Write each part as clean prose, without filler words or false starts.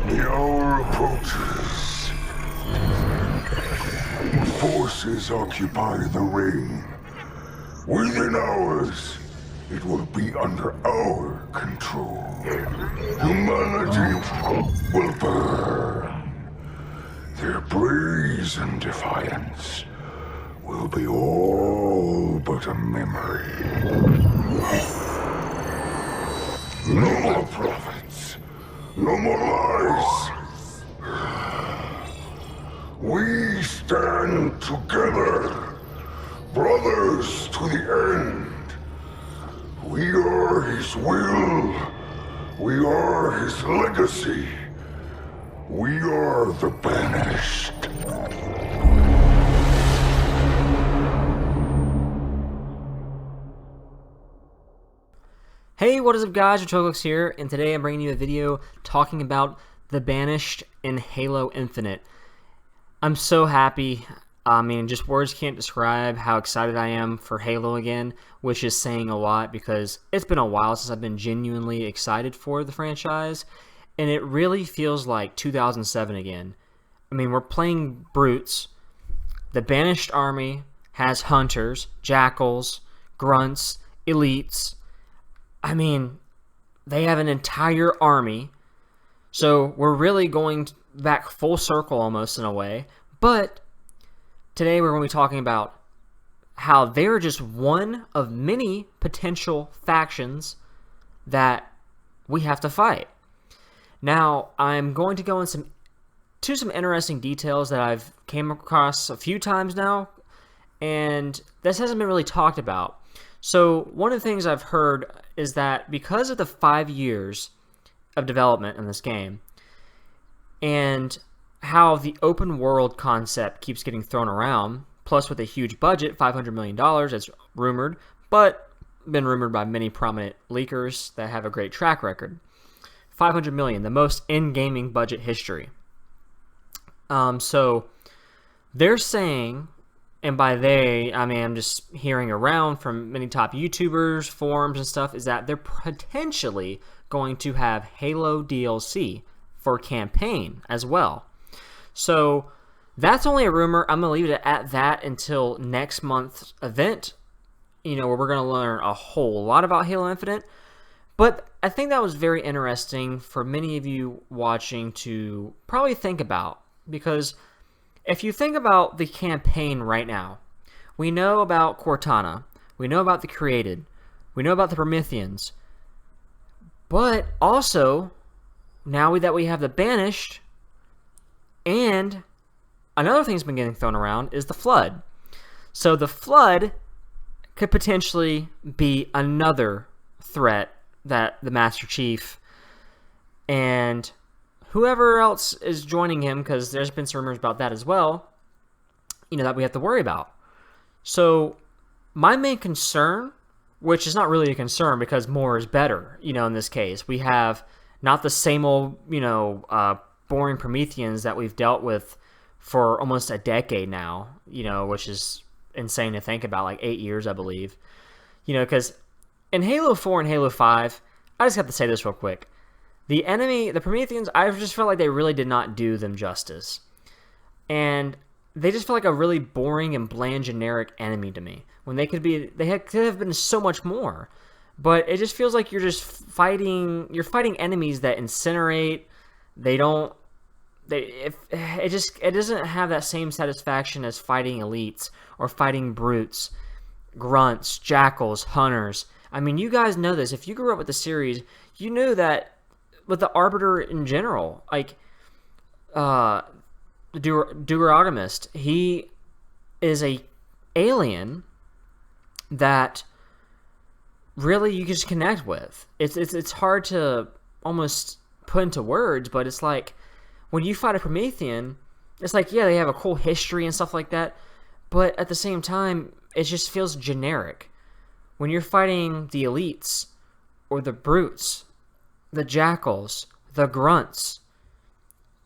The hour approaches. Forces occupy the ring. Within hours, it will be under our control. Humanity will burn. Their brazen defiance will be all but a memory. No more prophets. No more lies. We stand together, brothers to the end. We are his will. We are his legacy. We are the Banished. Hey, what is up guys, Choclix here, and today I'm bringing you a video talking about the Banished in Halo Infinite. I'm so happy. I mean, just words can't describe how excited I am for Halo again, which is saying a lot because it's been a while since I've been genuinely excited for the franchise, and it really feels like 2007 again. I mean, we're playing brutes. The Banished army has hunters, jackals, grunts, elites. I mean, they have an entire army, so we're really going back full circle almost in a way. But today we're going to be talking about how they're just one of many potential factions that we have to fight. Now, I'm going to go into some interesting details that I've came across a few times now, and this hasn't been really talked about. So one of the things I've heard is that because of the 5 years of development in this game and how the open world concept keeps getting thrown around, plus with a huge budget, $500 million, it's rumored, but been rumored by many prominent leakers that have a great track record. $500 million, the most in gaming budget history. So they're saying, and by they, I mean, I'm just hearing around from many top YouTubers, forums and stuff, is that they're potentially going to have Halo DLC for campaign as well. So that's only a rumor. I'm going to leave it at that until next month's event, you know, where we're going to learn a whole lot about Halo Infinite. But I think that was very interesting for many of you watching to probably think about, because if you think about the campaign right now, we know about Cortana, we know about the Created, we know about the Prometheans, but also, now that we have the Banished, and another thing that's been getting thrown around is the Flood. So the Flood could potentially be another threat that the Master Chief and whoever else is joining him, because there's been some rumors about that as well, you know, that we have to worry about. So my main concern, which is not really a concern because more is better, you know, in this case, we have not the same old, you know, boring Prometheans that we've dealt with for almost a decade now, you know, which is insane to think about, like 8 years, I believe, you know, because in Halo 4 and Halo 5, I just have to say this real quick. The enemy, the Prometheans, I just felt like they really did not do them justice. And they just felt like a really boring and bland generic enemy to me. When they could have been so much more. But it just feels like you're fighting enemies that incinerate. It doesn't have that same satisfaction as fighting elites or fighting brutes, grunts, jackals, hunters. I mean, you guys know this. If you grew up with the series, you knew that with the Arbiter in general, like the Durogamist, he is a alien that really you can just connect with. It's hard to almost put into words, but it's like when you fight a Promethean, it's like, yeah, they have a cool history and stuff like that, but at the same time, it just feels generic. When you're fighting the elites or the brutes, the jackals, the grunts,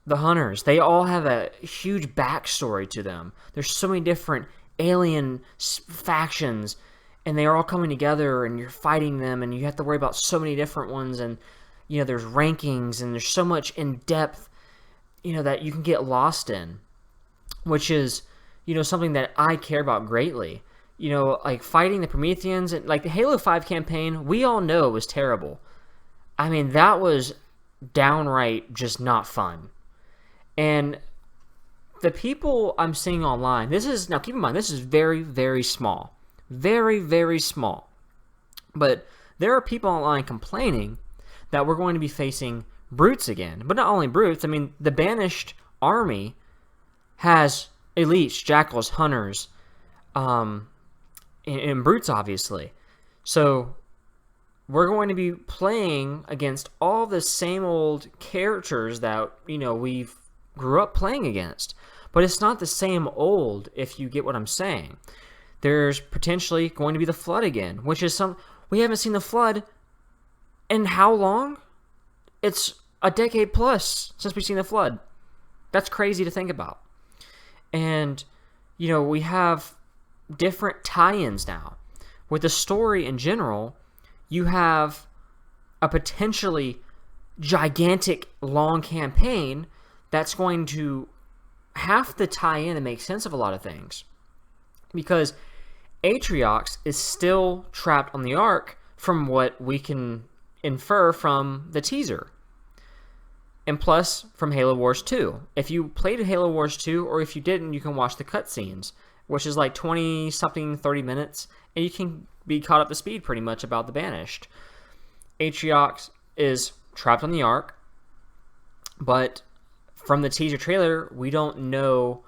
the hunters, they all have a huge backstory to them. There's so many different alien factions, and they are all coming together, and you're fighting them, and you have to worry about so many different ones, and there's rankings, and there's so much in depth, that you can get lost in, which is something that I care about greatly. Like fighting the Prometheans, and like the Halo 5 campaign, we all know was terrible. I mean, that was downright just not fun. And the people I'm seeing online, now keep in mind, this is very, very small. Very, very small. But there are people online complaining that we're going to be facing brutes again. But not only brutes, I mean, the Banished army has elites, jackals, hunters, and brutes, obviously. So we're going to be playing against all the same old characters that, we've grew up playing against. But it's not the same old, if you get what I'm saying. There's potentially going to be the Flood again, which is we haven't seen the Flood in how long? It's a decade plus since we've seen the Flood. That's crazy to think about. And, we have different tie-ins now. With the story in general, you have a potentially gigantic long campaign that's going to have to tie in and make sense of a lot of things. Because Atriox is still trapped on the Ark from what we can infer from the teaser. And plus, from Halo Wars 2. If you played Halo Wars 2, or if you didn't, you can watch the cutscenes, which is like 20-something, 30 minutes, and you can be caught up to speed pretty much about the Banished. Atriox is trapped on the Ark, but from the teaser trailer, we don't know.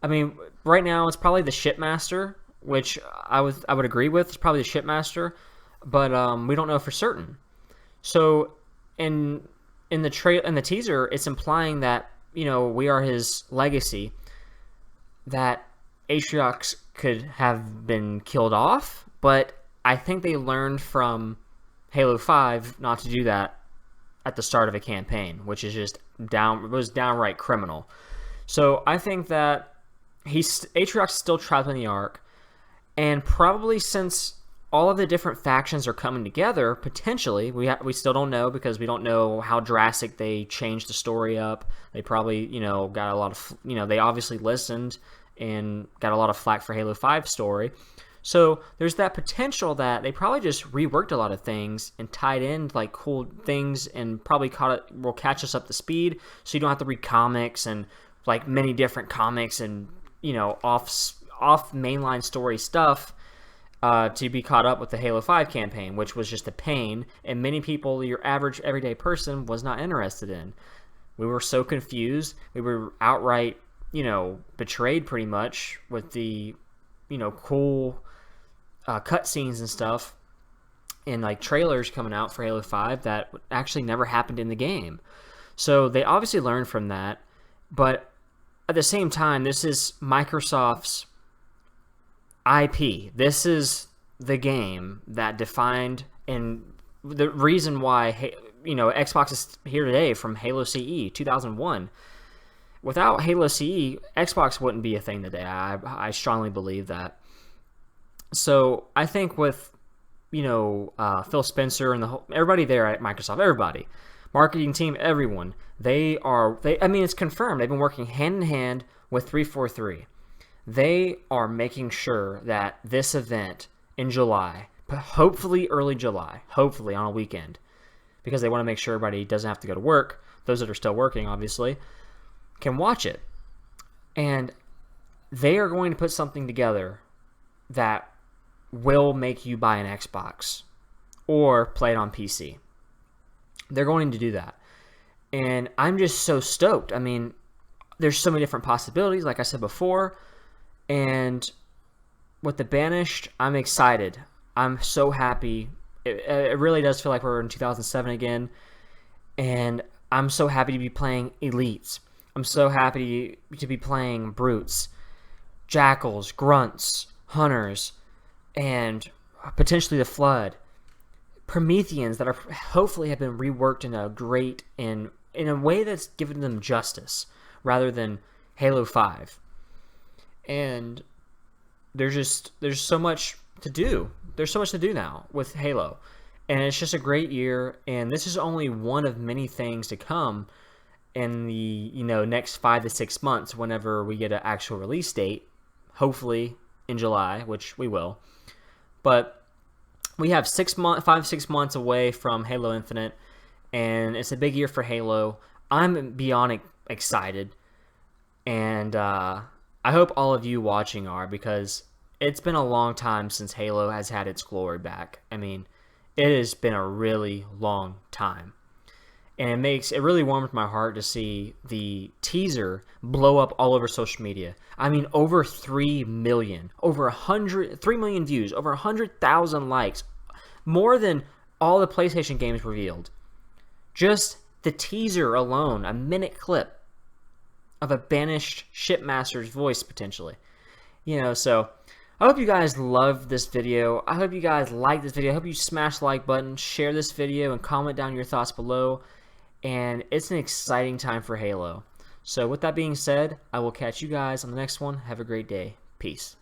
I mean, right now it's probably the Shipmaster, which I would agree with. It's probably the Shipmaster, but we don't know for certain. So in the teaser, it's implying that we are his legacy, that Atriox could have been killed off, but I think they learned from Halo 5 not to do that at the start of a campaign, which is just was downright criminal. So I think that Atriox is still trapped in the Ark, and probably since all of the different factions are coming together, potentially, we still don't know, because we don't know how drastic they changed the story up. They probably, got a lot of, they obviously listened and got a lot of flack for Halo 5 story. So there's that potential that they probably just reworked a lot of things and tied in like cool things, and probably will catch us up to speed, so you don't have to read comics and like many different comics and off mainline story stuff to be caught up with the Halo 5 campaign, which was just a pain, and many people, your average everyday person, was not interested in. We were so confused. We were outright, betrayed pretty much with the, cool cutscenes and stuff and like trailers coming out for Halo 5 that actually never happened in the game. So they obviously learned from that, but at the same time, this is Microsoft's IP. This is the game that defined, and the reason why Xbox is here today, from Halo CE 2001. Without Halo CE, Xbox wouldn't be a thing today. I strongly believe that. So I think with Phil Spencer and everybody there at Microsoft, everybody, marketing team, everyone, I mean, it's confirmed. They've been working hand in hand with 343. They are making sure that this event in July, hopefully early July, hopefully on a weekend, because they want to make sure everybody doesn't have to go to work, those that are still working, obviously, can watch it. And they are going to put something together that will make you buy an Xbox or play it on PC. They're going to do that. And I'm just so stoked. I mean, there's so many different possibilities, like I said before. And with the Banished, I'm excited. I'm so happy. It really does feel like we're in 2007 again. And I'm so happy to be playing Elites. I'm so happy to be playing Brutes, Jackals, Grunts, Hunters, and potentially the Flood. Prometheans that are hopefully have been reworked in a way that's given them justice rather than Halo 5. And there's so much to do. There's so much to do now with Halo. And it's just a great year, and this is only one of many things to come in the next 5 to 6 months whenever we get an actual release date, hopefully in July, which we will. But we have 5-6 months away from Halo Infinite, and it's a big year for Halo. I'm beyond excited, and I hope all of you watching are, because it's been a long time since Halo has had its glory back. I mean, it has been a really long time. And it really warms my heart to see the teaser blow up all over social media. I mean, over 3 million, 3 million views, over 100,000 likes, more than all the PlayStation games revealed. Just the teaser alone, a minute clip of a banished shipmaster's voice potentially. So I hope you guys loved this video. I hope you guys liked this video. I hope you smash the like button, share this video, and comment down your thoughts below. And it's an exciting time for Halo. So with that being said, I will catch you guys on the next one. Have a great day. Peace.